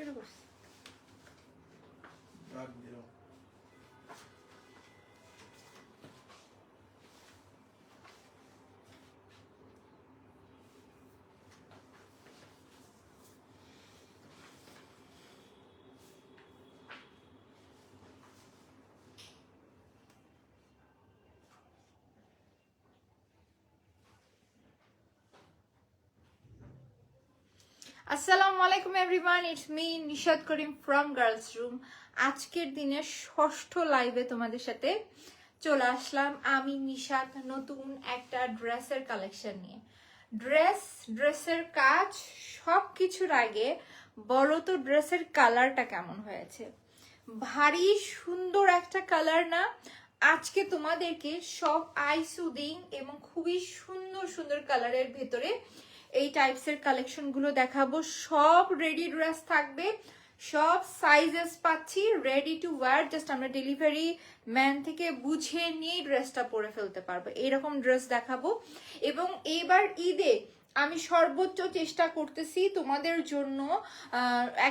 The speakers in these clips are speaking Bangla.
শুরু করছি। আসসালামু আলাইকুম everyone, it's me Nishad Karim from girls room. আজকের দিনের ষষ্ঠ লাইভে তোমাদের সাথে চলে আসলাম আমি নিশাদ নতুন একটা ড্রেসের কালেকশন নিয়ে। ড্রেসের কাজ সব কিছুর আগে বলো তো ড্রেসের কালারটা কেমন হয়েছে? ভারী সুন্দর একটা কালার না? আজকে তোমাদেরকে সব আই সুদিং এবং খুবই সুন্দর সুন্দর কালারের ভেতরে এই টাইপসের কালেকশন গুলো দেখাবো। সব রেডি ড্রেস থাকবে, সব সাইজেস পাচ্ছি রেডি টু ওয়্যার। জাস্ট আমরা ডেলিভারি ম্যান থেকে বুঝে নিয়ে ড্রেসটা পরে ফেলতে পারবো, এরকম ড্রেস দেখাবো। এবং এবার ঈদে আমি সর্বোচ্চ চেষ্টা করতেছি তোমাদের জন্য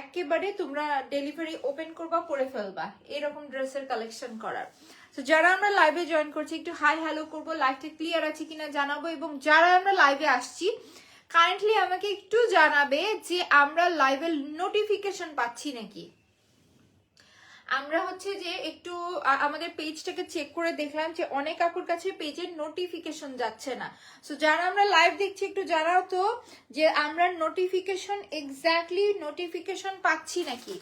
একেবারে তোমরা ডেলিভারি ওপেন করবা, পরে ফেলবা, এরকম ড্রেসের কালেকশন করার। তো যারা আমরা লাইভে জয়েন করছি একটু হাই হ্যালো করবো, লাইভটা ক্লিয়ার আছে কিনা জানাবো। এবং যারা আমরা লাইভে আসছি কাইন্ডলি আমাকে একটু জানাবে যে আমরা লাইভের নোটিফিকেশন পাচ্ছি নাকি। আমরা হচ্ছে যে একটু আমাদের পেজটাকে চেক করে দেখলাম যে অনেক আপুর কাছে পেজের নোটিফিকেশন যাচ্ছে না। সো যারা আমরা লাইভ দেখছি একটু জানাও তো যে আমরা এক্স্যাক্টলি নোটিফিকেশন পাচ্ছি নাকি।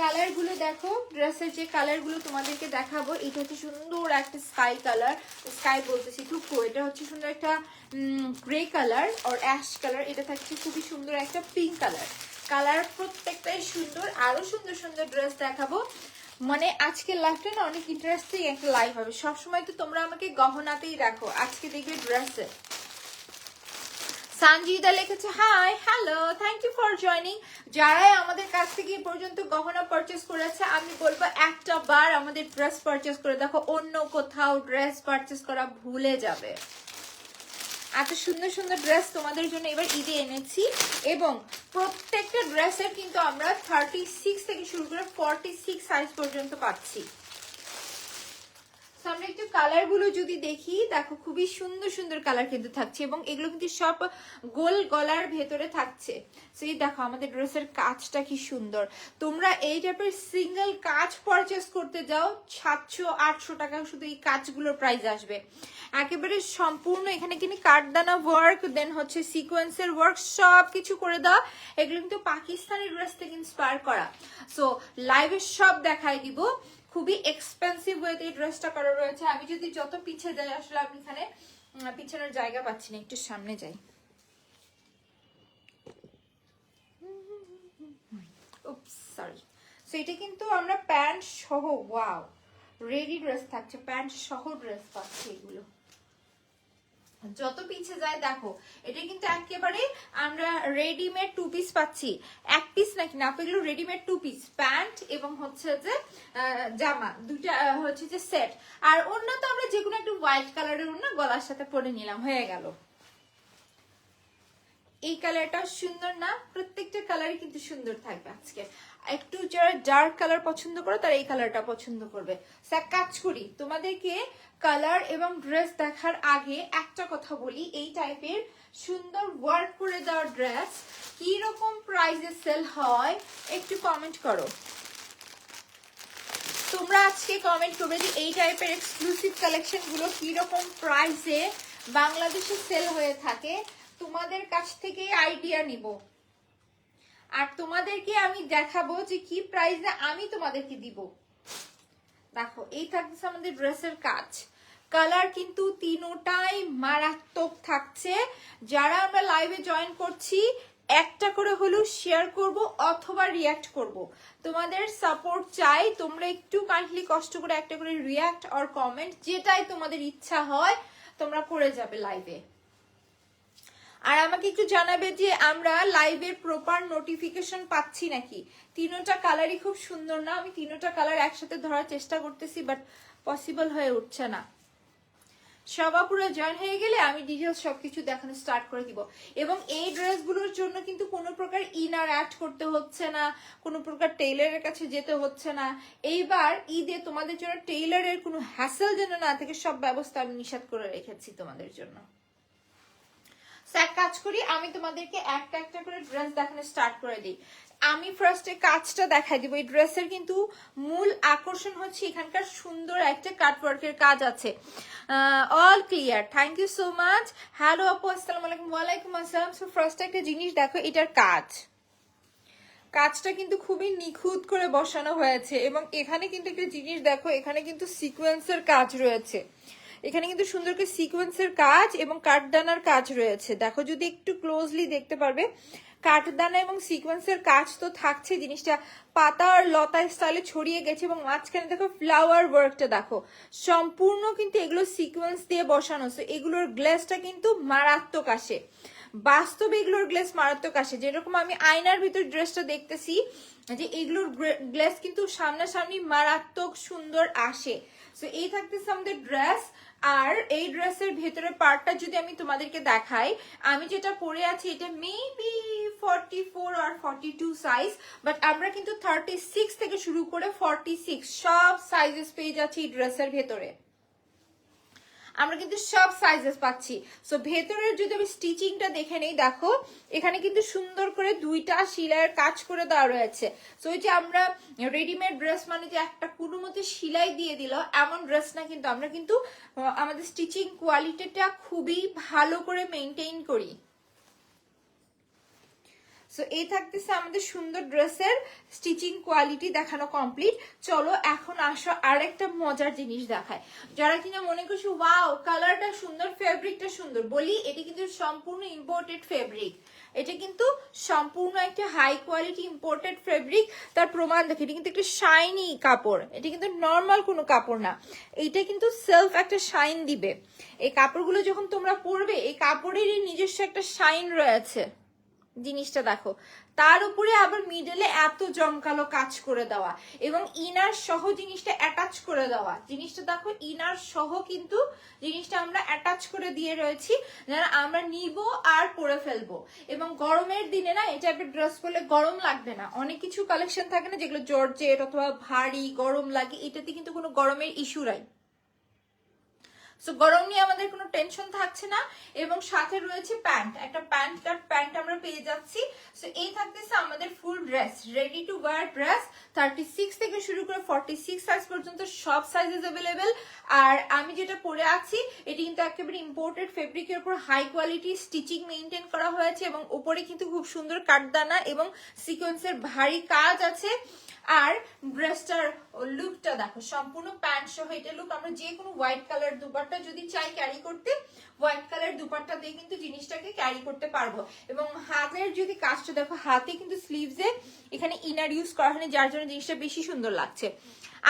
কালার গুলো দেখো, ড্রেসের যে কালার গুলো তোমাদেরকে দেখাবো, এটা হচ্ছে সুন্দর একটা স্কাই কালার, স্কাই বলতেছি টুকু, এটা হচ্ছে সুন্দর একটা গ্রে কালার আর অ্যাশ কালার, এটা থাকছে খুবই সুন্দর একটা পিঙ্ক কালার। কালার প্রত্যেকটাই সুন্দর, আরো সুন্দর সুন্দর ড্রেস দেখাবো। মানে আজকে লাইভটা না অনেক ইন্টারেস্টিং একটা লাইভ হবে। সবসময় তো তোমরা আমাকে গহনাতেই রাখো, আজকে দেখবে ড্রেসে। সঞ্জিদা লিখেছে hi hello, thank you for joining. যারাই আমাদের কাছ থেকে এই পর্যন্ত গহনা পারচেস করেছে আমি বলবো একটা বার আমাদের ড্রেস পারচেস করে দেখো, অন্য কোথাও ড্রেস পারচেস করা ভুলে যাবে। এত সুন্দর সুন্দর ড্রেস তোমাদের জন্য এবার ঈদে এনেছি এবং প্রত্যেকটা ড্রেসের কিন্তু আমরা 36 থেকে শুরু করে 46 সাইজ পর্যন্ত পাচ্ছি। আমরা একটু কালার গুলো যদি দেখি, দেখো খুবই সুন্দর সুন্দর কালার কিন্তু থাকছে এবং এগুলো কিন্তু সব গোল গলার ভেতরে থাকছে। সেই দেখো আমাদের ড্রেসের কাজটা কি সুন্দর। তোমরা এই টাইপের সিঙ্গেল কাজ পারচেস করতে যাও 700-800 টাকা শুধু এই কাজগুলোর প্রাইস আসবে। একেবারে সম্পূর্ণ এখানে কিন্তু কাঠদানা ওয়ার্ক, দেন হচ্ছে সিকোয়েন্সের ওয়ার্ক, সব কিছু করে দাও। এগুলো কিন্তু পাকিস্তানি ড্রেস থেকে ইন্সপায়ার করা। সো লাইভে সব দেখাই দিব। খুবই এক্সপেন্সিভ ওয়েতে এই ড্রেসটা করা রয়েছে। আমি যদি যত পিছে যাই আসলে আমি এখানে পিছনের জায়গা পাচ্ছি না, একটু সামনে যাই। সরি। সো এটা কিন্তু আমরা প্যান্ট সহ, ওয়াও রেডি ড্রেস থাকছে, প্যান্ট সহ ড্রেস পাচ্ছি। এগুলো যত পিছে যায় দেখো, এটা কিন্তু একেবারে আমরা রেডিমেড 2 পিস পাচ্ছি। এক পিস নাকি না, এগুলো রেডিমেড 2 পিস, প্যান্ট এবং হচ্ছে যে জামা দুইটা হচ্ছে যে সেট। আর অন্য তো আমরা যে কোনো একটু হোয়াইট কালারের অন্য গলার সাথে পরে নিলাম, হয়ে গেল। এই কালারটা সুন্দর না? প্রত্যেকটা কালারই কিন্তু সুন্দর থাকবে। আজকে একটু যারা ডার্ক কালার পছন্দ করো তারা এই কালারটা পছন্দ করবে। কাজ করি তোমাদেরকে কালার এবং ড্রেস দেখার আগে একটা কথা বলি, এই টাইপের সুন্দর ওয়ার্ক করে দেওয়া ড্রেস কি রকম প্রাইসে সেল হয় একটু কমেন্ট করো। তোমরা আজকে কমেন্ট করবে যে এই টাইপের এক্সক্লুসিভ কালেকশন গুলো কি রকম প্রাইসে বাংলাদেশে সেল হয়ে থাকে। তোমাদের কাছ থেকে আইডিয়া নিব আর তোমাদেরকে আমি দেখাবো যে কি প্রাইসে আমি তোমাদেরকে দিব। দেখো এই থাকছে আমাদের ড্রেসের কাজ, কালার কিন্তু তিনটাই মারাত্মক থাকছে। যারা আমরা লাইভে জয়েন করছি একটা করে হলেও শেয়ার করব অথবা রিয়াক্ট করব, তোমাদের সাপোর্ট চাই। তোমরা একটু কাইন্ডলি কষ্ট করে একটা করে রিয়াক্ট আর কমেন্ট, যেটাই তোমাদের ইচ্ছা হয় তোমরা করে যাবে লাইভে। আর আমাকে একটু জানাবে যে আমরা লাইভের প্রপার নোটিফিকেশন পাচ্ছি নাকি। তিনটা কালারই খুব সুন্দর না? আমি তিনটা কালার একসাথে ধরার চেষ্টা করতেছি বাট পসিবল হয়ে উঠছে না। সব আপুরা জয়েন হয়ে গেলে আমি ডিটেলস সবকিছু দেখানো স্টার্ট করে দিব। এবং এই ড্রেসগুলোর জন্য কিন্তু কোনো প্রকার ইনার অ্যাড করতে হচ্ছে না, কোনো প্রকার টেইলারের কাছে যেতে হচ্ছে না। এইবার ঈদে তোমাদের জন্য টেইলারের কোনো হ্যাসেল যেন না থাকে, সব ব্যবস্থা আমি নিষেধ করে রেখেছি তোমাদের জন্য। এক কাজ করি, আমি তোমাদেরকে একটা একটা করে ড্রেস দেখানো স্টার্ট করে দিই। আমি ফার্স্টে কাজটা দেখাই দিব। এই ড্রেসের কিন্তু মূল আকর্ষণ হচ্ছে এখানকার সুন্দর একটা কাটওয়ার্কের কাজ আছে। All clear, thank you so much. Hello আপু, আসসালামু আলাইকুম। ওয়ালাইকুম আসসালাম। সো ফার্স্ট একটা জিনিস দেখো, এটার কাজটা কিন্তু খুবই নিখুঁত করে বসানো হয়েছে। এবং এখানে কিন্তু একটা জিনিস দেখো, এখানে কিন্তু সিকোয়েন্সের কাজ রয়েছে। এখানে কিন্তু সুন্দর করে সিকোয়েন্সের কাজ এবং কাঠদানার কাজ রয়েছে। দেখো যদি একটু ক্লোজলি দেখতে পারবে, কাঠদানা এবং সিকোয়েন্সের কাজ তো থাকছে। জিনিসটা পাতা আর লতা স্টাইলে ছড়িয়ে গেছে এবং মাঝখানে দেখো ফ্লাওয়ার ওয়ার্কটা দেখো, সম্পূর্ণ কিন্তু এগুলো সিকোয়েন্স দিয়ে বসানো। সো এগুলোর গ্লেসটা কিন্তু মারাত্মক আসে, বাস্তবে এগুলোর গ্লেস মারাত্মক আসে। যেরকম আমি আয়নার ভিতর ড্রেসটা দেখতেছি যে এগুলোর গ্লেস কিন্তু সামনাসামনি মারাত্মক সুন্দর আসে। সো এই থাকতেছে আমাদের ড্রেস। আর এই ড্রেসের ভেতরে পার্টটা যদি আমি তোমাদেরকে দেখাই, আমি যেটা পরে আছি এটা মেবি 44 আর 42 সাইজ, বাট আমরা কিন্তু 36 থেকে শুরু করে 46 সব সাইজেস পেয়ে যাচ্ছি এই ড্রেসের ভেতরে। আমরা কিন্তু সব সাইজেস পাচ্ছি। সো ভেতরের যদি আমি স্টিচিংটা দেখে নেই, দেখো এখানে কিন্তু সুন্দর করে দুইটা সেলাইয়ের কাজ করে দেওয়া রয়েছে। সো এই যে আমরা রেডিমেড ড্রেস মানে যে একটা কোনো মতে সেলাই দিয়ে দিল এমন ড্রেস না, কিন্তু আমরা কিন্তু আমাদের স্টিচিং কোয়ালিটিটা খুবই ভালো করে মেনটেইন করি। সো এই থাকতেছে আমাদের সুন্দর ড্রেসের স্টিচিং কোয়ালিটি দেখানো কমপ্লিট। চলো এখন আসো আরেকটা মজার জিনিস দেখায়। যারা কিনা মনে করছো ওয়াও কালারটা সুন্দর, ফেব্রিকটা সুন্দর, বলি এটি কিন্তু সম্পূর্ণ ইম্পোর্টেড ফেব্রিক। এটা কিন্তু সম্পূর্ণ একটা হাই কোয়ালিটি ইম্পোর্টেড ফেব্রিক। তার প্রমাণ দেখে, এটা কিন্তু একটা শাইনি কাপড়, এটা কিন্তু নর্মাল কোনো কাপড় না। এইটা কিন্তু সেলফ একটা শাইন দিবে। এই কাপড়গুলো যখন তোমরা পরবে, এই কাপড়েরই নিজস্ব একটা শাইন রয়েছে। জিনিসটা দেখো, তার উপরে আবার মিডলে এত জমকালো কাজ করে দেওয়া এবং ইনার সহ জিনিসটা অ্যাটাচ করে দেওয়া। জিনিসটা দেখো, ইনার সহ কিন্তু জিনিসটা আমরা অ্যাটাচ করে দিয়ে রয়েছি, যারা আমরা নিব আর পরে ফেলবো। এবং গরমের দিনে না এই টাইপের ড্রেস পরলে গরম লাগবে না। অনেক কিছু কালেকশন থাকে না যেগুলো জর্জেট অথবা ভারী গরম লাগে, এটাতে কিন্তু কোনো গরমের ইস্যু নাই। সো গরম নিয়ে আমাদের কোনো টেনশন থাকছে না। এবং সাথে রয়েছে প্যান্ট, একটা প্যান্ট আমরা পেয়ে যাচ্ছি। সো এই থাকতেছে আমাদের ফুল dress, ready to wire dress. 36 থেকে শুরু করে 46 সাইজ পর্যন্ত সব সাইজেস अवेलेबल। আর আমি যেটা পরে আছি এটি কিন্তু একেবারে ইম্পোর্টেড ফেব্রিকের উপর হাই কোয়ালিটি স্টিচিং মেইনটেইন করা হয়েছে এবং উপরে কিন্তু খুব সুন্দর কাঠদানা এবং সিকোয়েন্সের ভারী কাজ আছে। আর ড্রেসটার লুকটা দেখো, সম্পূর্ণ প্যান্ট সহ এটা লুক। আমরা যে কোনো হোয়াইট কালার দুপাট্টা যদি চাই ক্যারি করতে, হোয়াইট কালার দুপাট্টা দিয়ে কিন্তু জিনিসটাকে ক্যারি করতে পারবো। এবং হাতের যদি কাজটা দেখো, হাতে কিন্তু স্লিভসে এখানে ইনার ইউজ করা হয়নি, যার জন্য জিনিসটা বেশি সুন্দর লাগছে।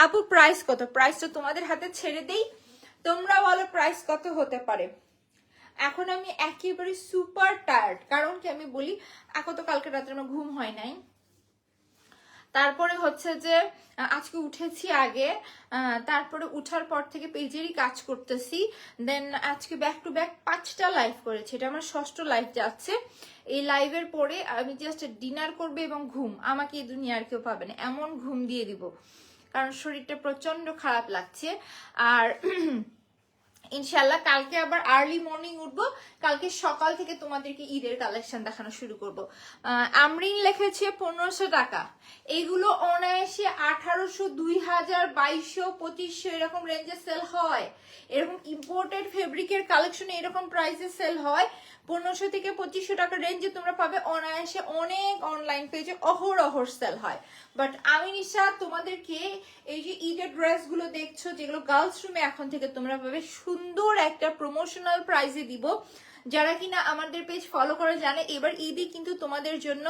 আপু প্রাইস কত? প্রাইসটা তোমাদের হাতে ছেড়ে দেই, তোমরা বলো প্রাইস কত হতে পারে। এখন আমি একেবারে সুপার টায়ার্ড, কারণ কি আমি বলি, এখন তো কালকে রাত্রে আমার ঘুম হয় নাই। তারপরে হচ্ছে যে আজকে উঠেছি আগে, তারপরে উঠার পর থেকে পেজেরই কাজ করতেছি। দেন আজকে ব্যাক টু ব্যাক 5টা লাইভ করেছি, এটা আমার 6ষ্ঠ লাইভ যাচ্ছে। এই লাইভের পরে আমি জাস্ট ডিনার করবে এবং ঘুম, আমাকে এই দুনিয়ার কেউ পাবে না, এমন ঘুম দিয়ে দিব, কারণ শরীরটা প্রচন্ড খারাপ লাগছে। আর ইনশাল্লাহ কালকে আবার আর্লি মর্নিং উঠবো, কালকে সকাল থেকে তোমাদেরকে ঈদের কালেকশন দেখানো শুরু করবো। আমরিন লিখেছে 1500 টাকা, এগুলো অনায়াসে 1800, 2000, 2200, 2500 এরকম রেঞ্জে সেল হয়। এরকম ইম্পোর্টেড ফেব্রিকের কালেকশন এরকম প্রাইসে সেল হয়। 1500 থেকে 2500 টাকা রেঞ্জে তোমরা পাবে অনায়াসে। অনেক অনলাইন পেজে অহরহ সেল হয়। বাট আমি নিশা তোমাদেরকে এই যে ঈদের ড্রেসগুলো দেখছো, যেগুলো গার্লস রুমে এখন থেকে তোমরা পাবে, সুন্দর একটা প্রমোশনাল প্রাইসে দিব। যারা কিনা আমাদের পেজ ফলো করে জানে এবার ঈদে কিন্তু তোমাদের জন্য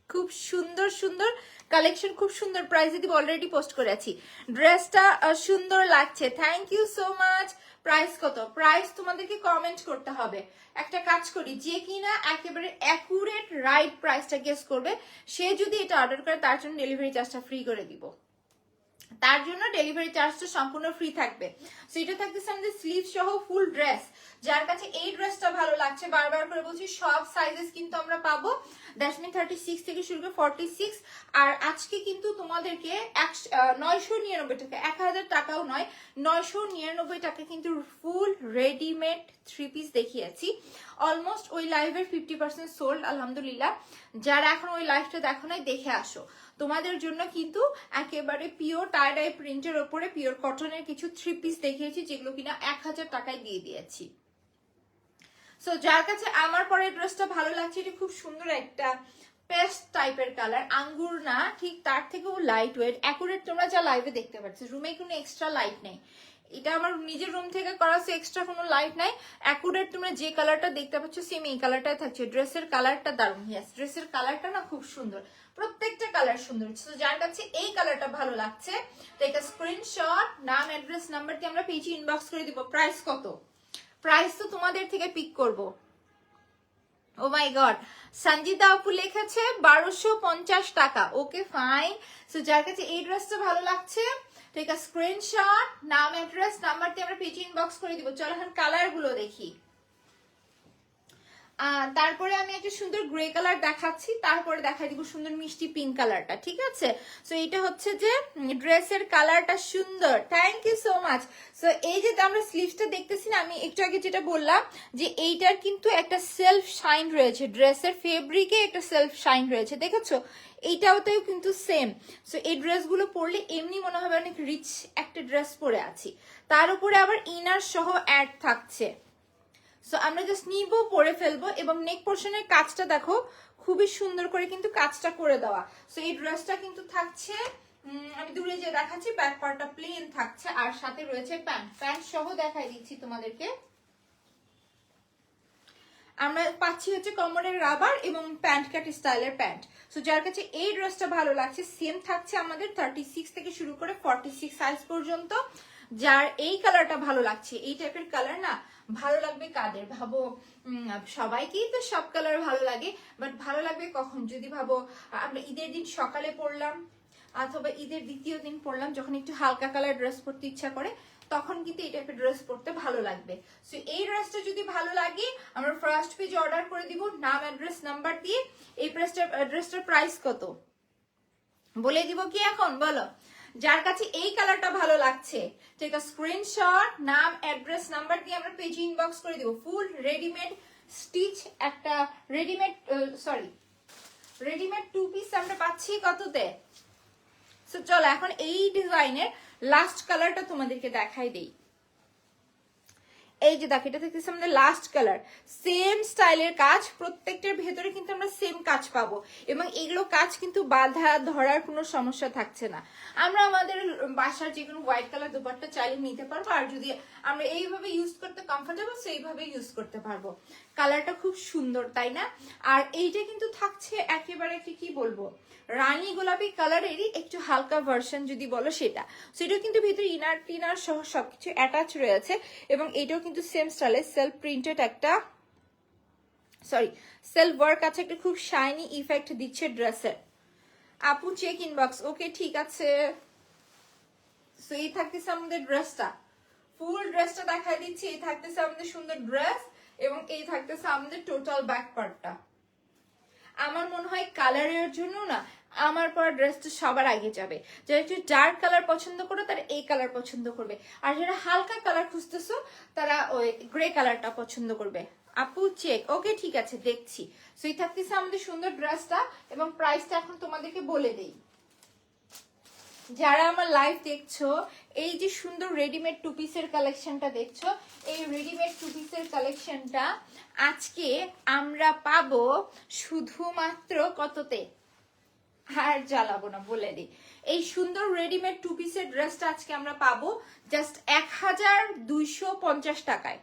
খুব সুন্দর সুন্দর কালেকশন, খুব সুন্দর প্রাইসে দিব। অলরেডি পোস্ট করে আছি, ড্রেসটা সুন্দর লাগছে, thank you so much. Price কত? প্রাইস তোমাদেরকে কমেন্ট করতে হবে। একটা কাজ করি, যে কিনা একেবারে অ্যাকুরেট রাইট প্রাইসটা গেস করবে, সে যদি এটা অর্ডার করে তার জন্য ডেলিভারি চার্জটা ফ্রি করে দিব। তার জন্য ডেলিভারি চার্জটা সম্পূর্ণ ফ্রি থাকবে। সো এটা থাকতেছে আমাদের স্লিভ সহ ফুল ড্রেস। যার কাছে এই ড্রেসটা ভালো লাগছে, বারবার করে বলছি সব সাইজেস কিন্তু আমরা পাবো, দ্যাটস মিন 36 থেকে শুরু করে 46। আর আজকে কিন্তু তোমাদেরকে 999 টাকা, 1000 টাকাও নয়, 999 টাকা কিন্তু ফুল রেডিমেড 3 পিস দেখিয়েছি। অলমোস্ট ওই লাইভের 50% সোল্ড আলহামদুলিল্লাহ। যারা এখন ওই লাইভটা দেখো নাই দেখে আসো, তোমাদের জন্য কিন্তু একেবারে পিওর টাই ডাই প্রিন্টের ওপরে পিওর কটনের কিছু 3 পিস দেখিয়েছি, যেগুলো কিনা 1000 টাকায় দিয়ে দিয়েছি। সো যার কাছে আমার পরে ড্রেসটা ভালো লাগছে, এটা খুব সুন্দর একটা পেস্ট টাইপের কালার, আঙ্গুর না ঠিক তার থেকেও লাইট ওয়েট অ্যাকুরেট। তোমরা যা লাইভে দেখতে পাচ্ছ, রুমে কোনো এক্সট্রা লাইট নেই, এটা আমার নিজের রুম থেকে করা, এক্সট্রা কোনো লাইট নাই, অ্যাকুরেট তোমরা যে কালারটা দেখতে পাচ্ছ সেম এই কালারটাই থাকছে। ড্রেসের কালারটা দারুণ, ইয়েস ড্রেসের কালারটা না খুব সুন্দর, প্রত্যেকটা কালার সুন্দর। তো যার কাছে এই কালারটা ভালো লাগছে, তো একটা স্ক্রিনশট, নাম অ্যাড্রেস নাম্বার দিয়ে আমরা পেজে ইনবক্স করে দিব। প্রাইস কত? প্রাইস তো তোমাদের থেকে পিক করব। ও মাই গড, সঞ্জিতা আপু লিখেছে 1250 টাকা। Okay fine. সো যার কাছে এই ড্রেসটা ভালো লাগছে, টেক আ স্ক্রিনশট, নাম অ্যাড্রেস নাম্বার দিয়ে আমরা পেজে ইনবক্স করে দিব। চলো এখন কালার গুলো দেখি। তারপরে আমি একটা সুন্দর গ্রে কালার দেখাচ্ছি, তারপরে দেখাই দিব সুন্দর মিষ্টি পিঙ্ক কালারটা, ঠিক আছে? সো এটা হচ্ছে যে ড্রেসের কালারটা সুন্দর, thank you so much. So এই যে আমরা স্লিভসটা দেখতেছি না, আমি একটু আগে যেটা বললাম যে এইটার কিন্তু একটা সেলফ শাইন রয়েছে, ড্রেসের ফেব্রিকে একটা সেলফ শাইন রয়েছে, দেখেছো? এইটাওতেও কিন্তু সেম। সো এই ড্রেসগুলো পরলে এমনি মনে হবে অনেক রিচ একটা ড্রেস পরে আছি, তার উপরে আবার ইনার সহ অ্যাড থাকছে। সো আমরা জাস্ট নিব, পরে ফেলবো। এবং নেক পোর্শনের কাজটা দেখো, খুবই সুন্দর করে কিন্তু কাজটা করে দেওয়া। সো এই ড্রেসটা কিন্তু থাকছে, আমি দূরে যে দেখাচ্ছি, ব্যাক পার্টটা প্লেন থাকছে, আর সাথে রয়েছে প্যান্ট, প্যান্ট সহ দেখাই দিচ্ছি তোমাদেরকে। আমরা পাচ্ছি হচ্ছে কোমরের রাবার এবং প্যান্ট কাট স্টাইলের প্যান্ট। সো যার কাছে এই ড্রেসটা ভালো লাগছে, সেম থাকছে আমাদের 36 থেকে শুরু করে 46 সাইজ পর্যন্ত। যার এই কালারটা ভালো লাগছে, এই টাইপের কালার না ভালো লাগবে কাদের? ভাবো সবাইকেই তো সব কালার ভালো লাগে, বাট ভালো লাগবে কখন? যদি ভাবো আমরা ঈদের দিন সকালে পরলাম, অথবা ঈদের দ্বিতীয় দিন পরলাম, যখন একটু হালকা কালার ড্রেস পরতে ইচ্ছা করে, তখন কিন্তু এই টাইপের ড্রেস পরতে ভালো লাগবে। সো এই ড্রেসটা যদি ভালো লাগে, আমরা ফার্স্ট পেজে অর্ডার করে দিব, নাম অ্যাড্রেস নাম্বার দিয়ে। এই ড্রেসটার প্রাইস কত বলে দিব কি এখন? বলো। যার কাছে এই কালারটা ভালো লাগছে, টেক আ স্ক্রিনশট, নাম অ্যাড্রেস নাম্বার দিয়ে আমরা পেজে ইনবক্স করে দিব। ফুল রেডিমেড স্টিচ একটা রেডিমেড 2 পিস আমরা পাচ্ছি কততে? সো চলো এখন এই ডিজাইনের লাস্ট কালারটা তোমাদেরকে দেখাই দেই। এই যে দেখো, এটা দেখতেছি আমাদের লাস্ট কালার, সেম স্টাইলের কাজ, প্রত্যেকটার ভেতরে কিন্তু আমরা সেম কাজ পাবো, এবং এগুলো কাজ কিন্তু বাধা ধরার কোনো সমস্যা থাকছে না। আমরা আমাদের বাসার যে কোনো হোয়াইট কালার দুপাট্টা চাইলে নিতে পারবো, আর যদি আমরা এইভাবে ইউজ করতে কমফোর্টেবল, সেইভাবে ইউজ করতে পারবো। কালারটা খুব সুন্দর, তাই না? আর এইটা কিন্তু থাকছে একেবারে কি বলবো, রানী গোলাপি কালারেরই একটু হালকা ভার্সন যদি বলো সেটা। সেটাও কিন্তু ভিতরে ইনার টিনার সহ সবকিছু অ্যাটাচ রয়েছে, এবং এটাও কিন্তু সেম স্টাইলে সেলফ প্রিন্টেড একটা সেলফ ওয়ার্ক আছে, একটা খুব শাইনি ইফেক্ট দিচ্ছে ড্রেসের। আপু চেক ইনবক্স, ওকে ঠিক আছে। সো এই থাকতেছে আমাদের ড্রেসটা, ফুল ড্রেসটা দেখাই দিচ্ছি। এই থাকতেছে আমাদের সুন্দর ড্রেস, এবং এই থাকতেছে আমাদের টোটাল ব্যাক পার্টটা। আমার মনে হয় কালারের জন্য না আমার পরা ড্রেসটা সবার আগে যাবে। যারা একটু ডার্ক কালার পছন্দ করো তারা এই কালার পছন্দ করবে, আর যারা হালকা কালার খুঁজতেছো তারা ওই গ্রে কালারটা পছন্দ করবে। আপু চেক, ওকে ঠিক আছে দেখছি। সো এই থাকতেছে আমাদের সুন্দর ড্রেসটা, এবং প্রাইসটা এখন তোমাদেরকে বলে দেই। যারা আমার লাইভ দেখছো, এই যে সুন্দর রেডিমেড 2 পিসের কালেকশনটা দেখছো, এই রেডিমেড 2 পিসের কালেকশনটা আজকে আমরা পাবো শুধুমাত্র কততে? আর জ্বালাবো না, বলে দিই। এই সুন্দর রেডিমেড 2 পিসের ড্রেসটা আজকে আমরা পাবো জাস্ট 1250 টাকায়।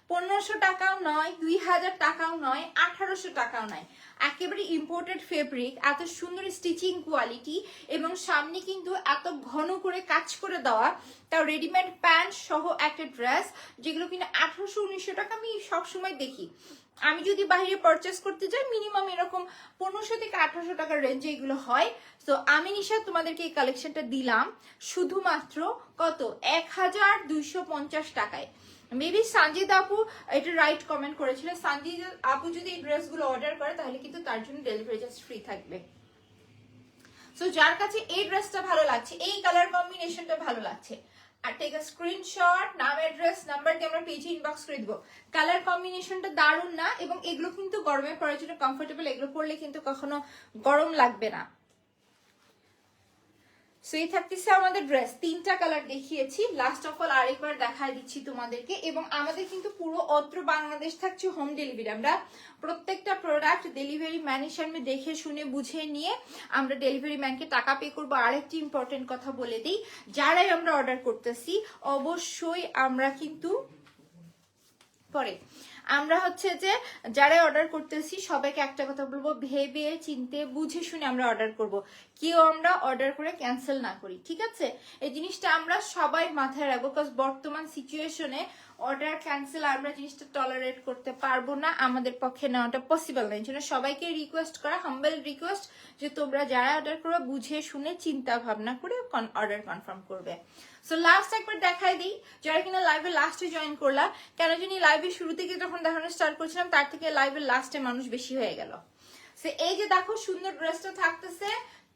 1500 টাকাও নয়, 2000 টাকাও নয়, 1800 টাকাও নয়। একেবারে ইম্পোর্টেড ফেব্রিক, এত সুন্দর স্টিচিং কোয়ালিটি এবং সামনে কিন্তু এত ঘন করে কাজ করে দেওয়া, তাও রেডিমেড প্যান্ট সহ একটা ড্রেস, যেগুলো কিনা 1800-1900 টাকা আমি সবসময় দেখি। আমি যদি বাইরে পারচেস করতে যাই মিনিমাম এরকম 1500 থেকে 1800 টাকার রেঞ্জে এগুলো হয়। তো আমি নিশা তোমাদেরকে এই কালেকশনটা দিলাম শুধুমাত্র কত, 1250 টাকায়। মেবি সঞ্জিত আপু এটা রাইট কমেন্ট করেছিল, সঞ্জিত আপু যদি এই ড্রেসগুলো অর্ডার করে তাহলে কিন্তু তার জন্য ডেলিভারি চার্জ ফ্রি থাকবে। সো যার কাছে এই ড্রেসটা ভালো লাগছে, এই কালার কম্বিনেশনটা ভালো লাগছে, আর টেক আ স্ক্রিনশট, নাম অ্যাড্রেস নাম্বার দিয়ে আমরা পেজে ইনবক্স করে দিব। কালার কম্বিনেশনটা দারুণ না, এবং এগুলো কিন্তু গরমে পরার জন্য কমফোর্টেবল, এগুলো পরলে কিন্তু কখনো গরম লাগবে না। সো এই থাকতেছে আমাদের ড্রেস, 3টা কালার দেখিয়েছি, লাস্ট অফ অল আরেকবার দেখাই দিচ্ছি তোমাদেরকে। এবং আমাদের কিন্তু পুরো অত্র বাংলাদেশ থাকছে হোম ডেলিভারি। আমরা প্রত্যেকটা প্রোডাক্ট ডেলিভারি ম্যানের সামনে দেখে শুনে বুঝে নিয়ে আমরা ডেলিভারি ম্যানকে টাকা পে করবো। আরেকটি ইম্পর্টেন্ট কথা বলে দিই, যারাই আমরা অর্ডার করতেছি অবশ্যই আমরা কিন্তু পরে আমরা হচ্ছে যে যারা অর্ডার করতেছি সবাইকে একটা কথা বলবো, ভেবে চিনতে বুঝে শুনে আমরা অর্ডার করব, কেউ আমরা অর্ডার করে ক্যান্সেল না করি, ঠিক আছে? এই জিনিসটা আমরা সবাই মাথায় রাখবো, বিকজ বর্তমান সিচুয়েশনে অর্ডার ক্যান্সেল আমরা জিনিসটা টলারেট করতে পারবো না, আমাদের পক্ষে নেওয়াটা পসিবল না। এই জন্য সবাইকে রিকোয়েস্ট করা, হাম্বল রিকোয়েস্ট, যে তোমরা যারা অর্ডার করবে বুঝে শুনে চিন্তা ভাবনা করে অর্ডার কনফার্ম করবে। সো লাস্ট একবার দেখাই দিই, যারা কিনা লাইভে লাস্টে জয়েন করলা, কেন জানি লাইভের শুরু থেকে যখন দেখানো স্টার্ট করছিলাম তার থেকে লাইভের লাস্টে মানুষ বেশি হয়ে গেল। সো এই যে দেখো সুন্দর ড্রেসটা থাকতেছে,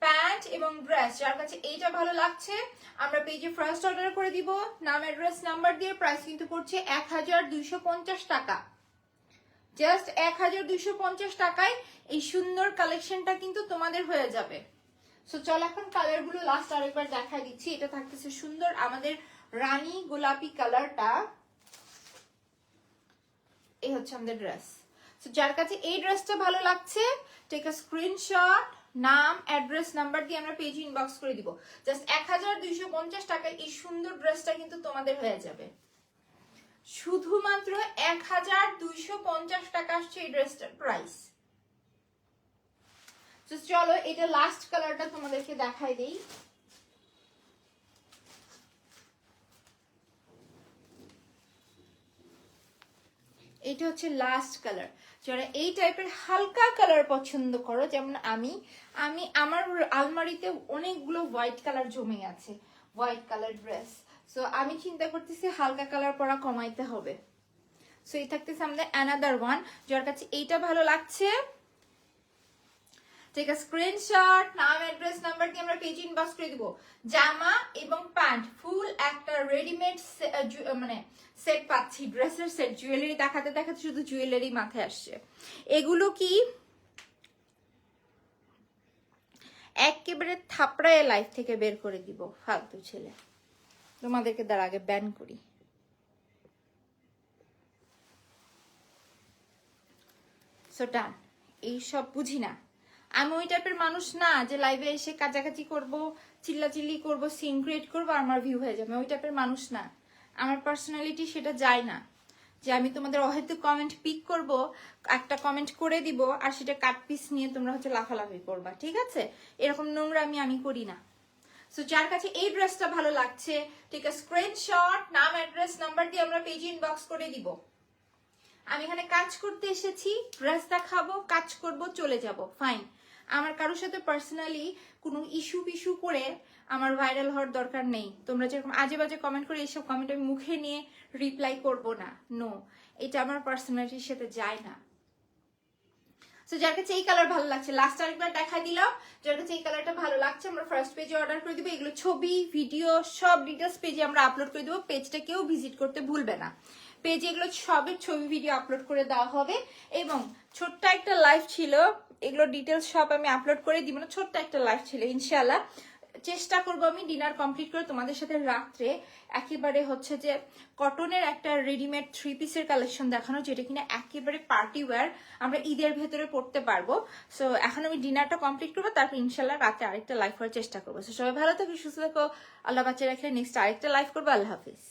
প্যান্ট এবং ড্রেস, যার কাছে এইটা ভালো লাগছে আমরা পেজে ফার্স্ট অর্ডার করে দিব, নাম অ্যাড্রেস নাম্বার দিয়ে। প্রাইস কিন্তু পড়ছে 1250 টাকা, জাস্ট 1250 টাকায় এই সুন্দর কালেকশনটা কিন্তু তোমাদের হয়ে যাবে। সো চল এখন কালার গুলো লাস্ট আরেকবার দেখাই দিচ্ছি। এটা থাকতেছে সুন্দর আমাদের রানী গোলাপি কালারটা, এই হচ্ছে আমাদের ড্রেস। সো যার কাছে এই ড্রেসটা ভালো লাগছে টেক আ স্ক্রিনশট, নাম অ্যাড্রেস নাম্বার দিয়ে আমরা পেজে ইনবক্স করে দিব। জাস্ট 1250 টাকায় এই সুন্দর ড্রেসটা কিন্তু তোমাদের হয়ে যাবে, শুধুমাত্র 1250 টাকা আসছে এই ড্রেসটার প্রাইস। চলো এটা লাস্ট কালারটা তোমাদেরকে দেখাই দেই। এটা হচ্ছে লাস্ট কালার। যারা এই টাইপের হালকা কালার পছন্দ করো, যেমন আমার আলমারিতে অনেকগুলো হোয়াইট কালার জমে আছে, হোয়াইট কালার ড্রেস। সো আমি চিন্তা করতেছি হালকা কালার পরা কমাইতে হবে। সো এই থাকতেছে আমাদের অ্যানাদার ওয়ান, যার কাছে এইটা ভালো লাগছে টেক আ স্ক্রিনশট, নাম অ্যাড্রেস নাম্বার দিয়ে আমরা পেজ ইনবক্স করে দিব। জামা এবং প্যান্ট ফুল একটা রেডিমেড মানে সেট পাচ্ছি, ড্রেসের সেট। জুয়েলারি দেখাতে দেখাতে শুধু জুয়েলারি মাথায় আসছে। এগুলো কি একেবারে থাপড়ায় লাইফ থেকে বের করে দিব, ফালতু ছেলে। তোমাদেরকে তার আগে ব্যান করি। সো ডান, এইসব বুঝি না, আমি ওই টাইপের মানুষ না যে লাইভে এসে কাচাকাচি করবো, চিল্লাচিল্লি করবো, সিন ক্রিয়েট করবো আর আমার ভিউ হয়ে যাবে। ওই টাইপের মানুষ না, আমার পার্সোনালিটি সেটা যায় না যে আমি তোমাদের অহেতুক কমেন্ট পিক করব, একটা কমেন্ট করে দিব আর সেটা কাট পিস নিয়ে তোমরা হচ্ছে লাফালাফি করবা, ঠিক আছে? এরকম নোংরা আমি করি না। সো যার কাছে এই ড্রেসটা ভালো লাগছে ঠিক আছে, স্ক্রিনশট, নাম অ্যাড্রেস নাম্বার দিয়ে আমরা পেজে ইনবক্স করে দিব। আমি এখানে কাজ করতে এসেছি, ড্রেস দেখাবো, কাজ করব, চলে যাব, ফাইন। আমার কারোর সাথে পার্সোনালি কোনো ইস্যু পিস্যু করে আমার ভাইরাল হওয়ার দরকার নেই। তোমরা যেরকম আজে বাজে কমেন্ট করে এইসব কমেন্ট আমি মুখে নিয়ে রিপ্লাই করব না, নো, এটা আমার পার্সোনালিটির সাথে যায় না। সো যার কাছে এই কালার ভালো লাগছে, লাস্ট আরেকবার দেখা দিলাম, যার কাছে এই কালারটা ভালো লাগছে আমরা ফার্স্ট পেজে অর্ডার করে দিব। এগুলো ছবি ভিডিও সব ডিটেলস পেজে আমরা আপলোড করে দেবো, পেজটা কেউ ভিজিট করতে ভুলবে না। পেজে এগুলো সবের ছবি ভিডিও আপলোড করে দেওয়া হবে। এবং ছোট্ট একটা লাইভ ছিল, এগুলো ডিটেলস সব আমি আপলোড করে দিব না, ছোট্ট একটা লাইভ ছিল। ইনশাআল্লাহ চেষ্টা করবো আমি ডিনার কমপ্লিট করে তোমাদের সাথে রাত্রে একেবারে হচ্ছে যে কটনের একটা রেডিমেড 3 পিসের কালেকশন দেখানো, যেটা কিনা একেবারে পার্টি ওয়্যার আমরা ঈদের ভেতরে পড়তে পারবো। সো এখন আমি ডিনারটা কমপ্লিট করবো, তারপর ইনশাল্লাহ রাতে আরেকটা লাইভ করার চেষ্টা করবো। সো সবাই ভালো থাকো, সুস্থ থাকো, আল্লাহ বাচ্চা রাখলে নেক্সট আরেকটা লাইভ করবো। আল্লাহ হাফিজ।